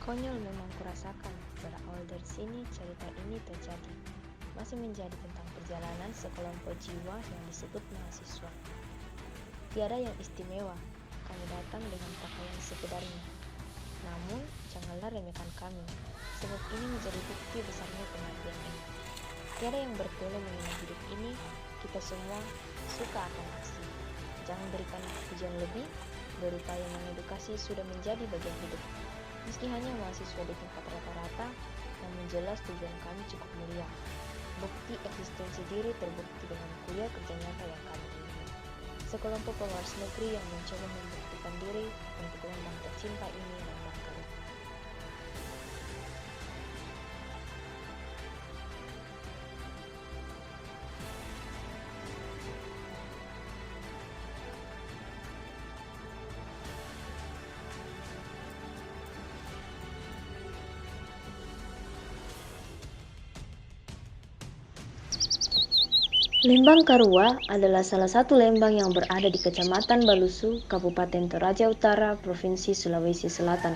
Konyol memang kurasakan, berawal dari sini cerita ini terjadi. Masih menjadi tentang perjalanan sekelompok jiwa yang disebut mahasiswa. Tiada yang istimewa, kami datang dengan pakaian sekedarnya. Namun, janganlah remehkan kami, sebab ini menjadi bukti besarnya kematian ini. Tiada yang bertolong mengenai hidup ini, kita semua suka akan aksi. Jangan berikan pujian lebih, berupaya mengedukasi sudah menjadi bagian hidup. Meski hanya mahasiswa di tingkat rata-rata, namun jelas tujuan kami cukup mulia. Bukti eksistensi diri terbukti dengan kuliah kerja nyata yang kami ingini. Sekelompok pewaris negeri yang mencoba membuktikan diri untuk Lembang tercinta ini Lembang kami. Lembang Karua adalah salah satu lembang yang berada di Kecamatan Balusu, Kabupaten Toraja Utara, Provinsi Sulawesi Selatan.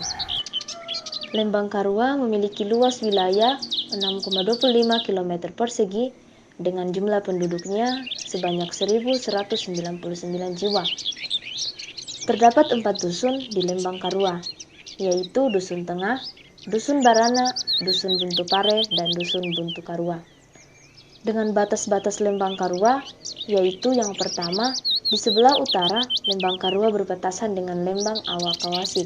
Lembang Karua memiliki luas wilayah 6,25 km persegi dengan jumlah penduduknya sebanyak 1.199 jiwa. Terdapat 4 dusun di Lembang Karua, yaitu Dusun Tengah, Dusun Barana, Dusun Buntu Pare, dan Dusun Buntu Karua. Dengan batas-batas Lembang Karua, yaitu yang pertama, di sebelah utara, Lembang Karua berbatasan dengan Lembang Awakawasi.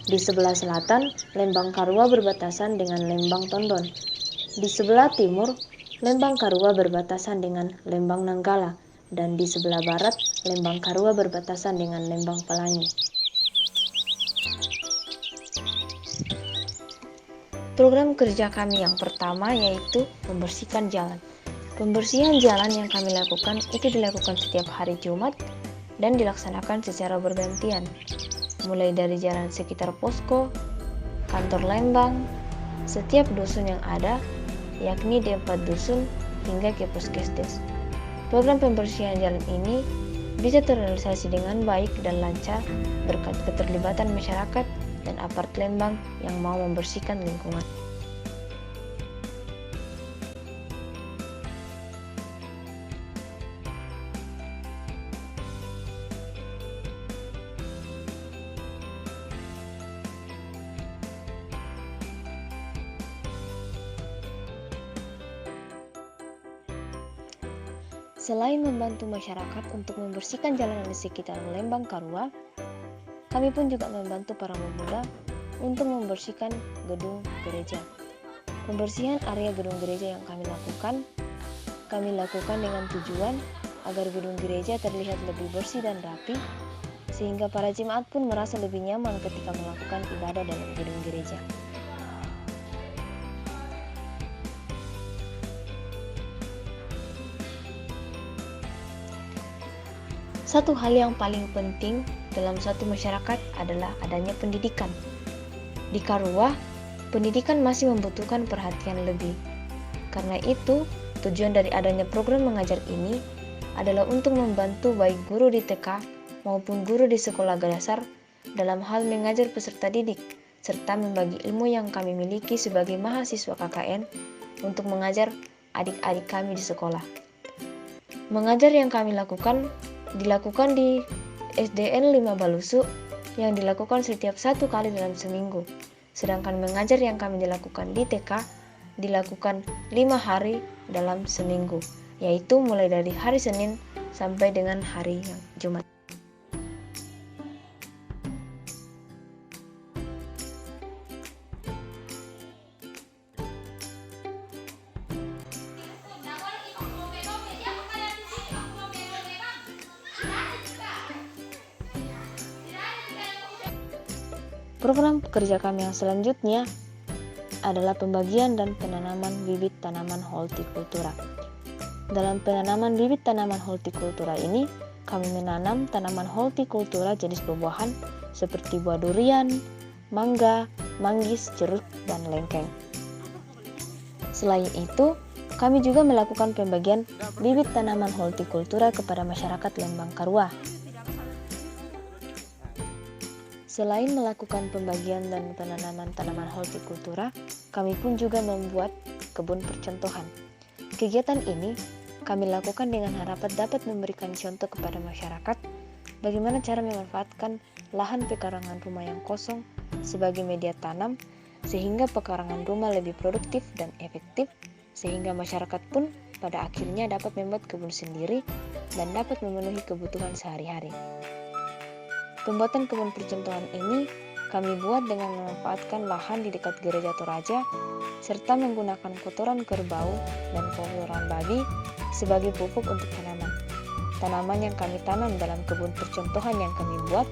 Di sebelah selatan, Lembang Karua berbatasan dengan Lembang Tondon. Di sebelah timur, Lembang Karua berbatasan dengan Lembang Nanggala. Dan di sebelah barat, Lembang Karua berbatasan dengan Lembang Pelangi. Program kerja kami yang pertama yaitu membersihkan jalan. Pembersihan jalan yang kami lakukan itu dilakukan setiap hari Jumat dan dilaksanakan secara bergantian, mulai dari jalan sekitar posko, kantor Lembang, setiap dusun yang ada, yakni di 4 dusun hingga ke puskesdes. Program pembersihan jalan ini bisa terrealisasi dengan baik dan lancar berkat keterlibatan masyarakat dan apart Lembang yang mau membersihkan lingkungan. Selain membantu masyarakat untuk membersihkan jalanan di sekitar Lembang Karua, kami pun juga membantu para pemuda untuk membersihkan gedung gereja. Pembersihan area gedung gereja yang kami lakukan dengan tujuan agar gedung gereja terlihat lebih bersih dan rapi, sehingga para jemaat pun merasa lebih nyaman ketika melakukan ibadah dalam gedung gereja. Satu hal yang paling penting dalam suatu masyarakat adalah adanya pendidikan. Di Karua, pendidikan masih membutuhkan perhatian lebih. Karena itu, tujuan dari adanya program mengajar ini adalah untuk membantu baik guru di TK maupun guru di sekolah dasar dalam hal mengajar peserta didik, serta membagi ilmu yang kami miliki sebagai mahasiswa KKN untuk mengajar adik-adik kami di sekolah. Mengajar yang kami dilakukan di SDN 5 Balusu yang dilakukan setiap 1 kali dalam seminggu. Sedangkan mengajar yang kami dilakukan di TK dilakukan 5 hari dalam seminggu, yaitu mulai dari hari Senin sampai dengan hari Jumat. Program kerja kami yang selanjutnya adalah pembagian dan penanaman bibit tanaman hortikultura. Dalam penanaman bibit tanaman hortikultura ini, kami menanam tanaman hortikultura jenis buah-buahan seperti buah durian, mangga, manggis, jeruk, dan lengkeng. Selain itu, kami juga melakukan pembagian bibit tanaman hortikultura kepada masyarakat Lembang Karua. Selain melakukan pembagian dan penanaman tanaman hortikultura, kami pun juga membuat kebun percontohan. Kegiatan ini kami lakukan dengan harapan dapat memberikan contoh kepada masyarakat bagaimana cara memanfaatkan lahan pekarangan rumah yang kosong sebagai media tanam sehingga pekarangan rumah lebih produktif dan efektif, sehingga masyarakat pun pada akhirnya dapat membuat kebun sendiri dan dapat memenuhi kebutuhan sehari-hari. Pembuatan kebun percontohan ini kami buat dengan memanfaatkan lahan di dekat gereja Toraja serta menggunakan kotoran kerbau dan kotoran babi sebagai pupuk untuk tanaman. Tanaman yang kami tanam dalam kebun percontohan yang kami buat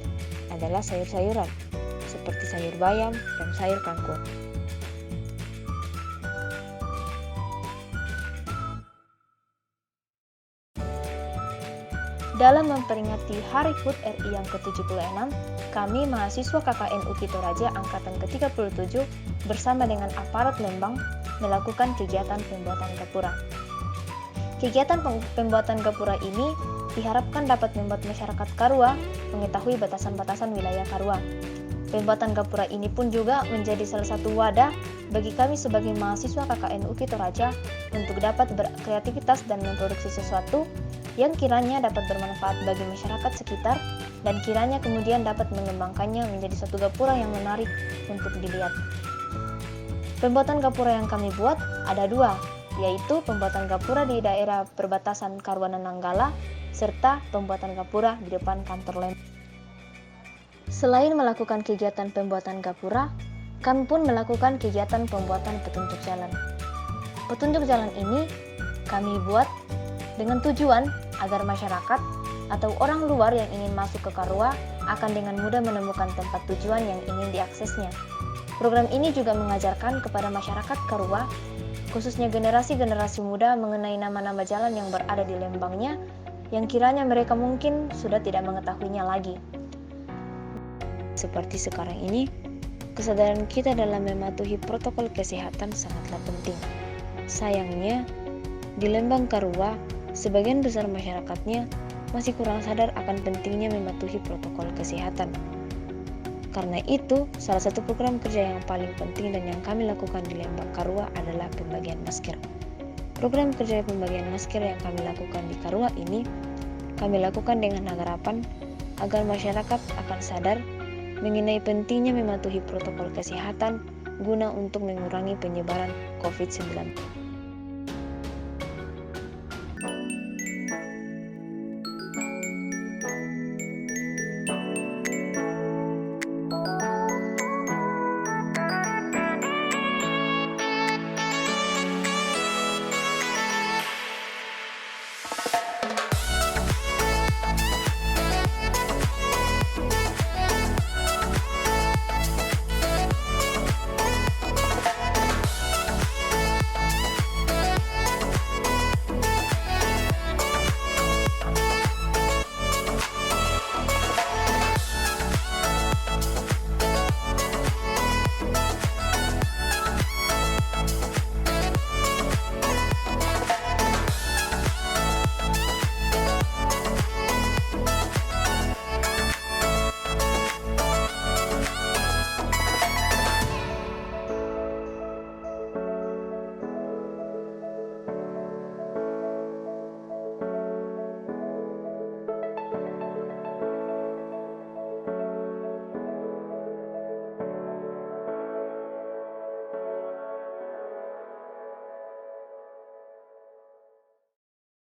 adalah sayur-sayuran seperti sayur bayam dan sayur kangkung. Dalam memperingati Hari HUT RI yang ke-76, kami mahasiswa KKN UPI Toraja Angkatan ke-37 bersama dengan aparat Lembang melakukan kegiatan pembuatan gapura. Kegiatan pembuatan gapura ini diharapkan dapat membuat masyarakat Karua mengetahui batasan-batasan wilayah Karua. Pembuatan gapura ini pun juga menjadi salah satu wadah bagi kami sebagai mahasiswa KKN UPI Toraja untuk dapat berkreativitas dan memproduksi sesuatu yang kiranya dapat bermanfaat bagi masyarakat sekitar dan kiranya kemudian dapat mengembangkannya menjadi satu gapura yang menarik untuk dilihat. Pembuatan gapura yang kami buat ada dua, yaitu pembuatan gapura di daerah perbatasan Karua dan Nanggala serta pembuatan gapura di depan kantor Lembang. Selain melakukan kegiatan pembuatan gapura, kami pun melakukan kegiatan pembuatan petunjuk jalan. Petunjuk jalan ini kami buat dengan tujuan agar masyarakat atau orang luar yang ingin masuk ke Karua akan dengan mudah menemukan tempat tujuan yang ingin diaksesnya. Program ini juga mengajarkan kepada masyarakat Karua, khususnya generasi-generasi muda, mengenai nama-nama jalan yang berada di Lembangnya yang kiranya mereka mungkin sudah tidak mengetahuinya lagi. Seperti sekarang ini, kesadaran kita dalam mematuhi protokol kesehatan sangatlah penting. Sayangnya, di Lembang Karua, sebagian besar masyarakatnya masih kurang sadar akan pentingnya mematuhi protokol kesehatan. Karena itu, salah satu program kerja yang paling penting dan yang kami lakukan di Lembang Karua adalah pembagian masker. Program kerja pembagian masker yang kami lakukan di Karua ini, kami lakukan dengan harapan agar masyarakat akan sadar mengenai pentingnya mematuhi protokol kesehatan guna untuk mengurangi penyebaran COVID-19.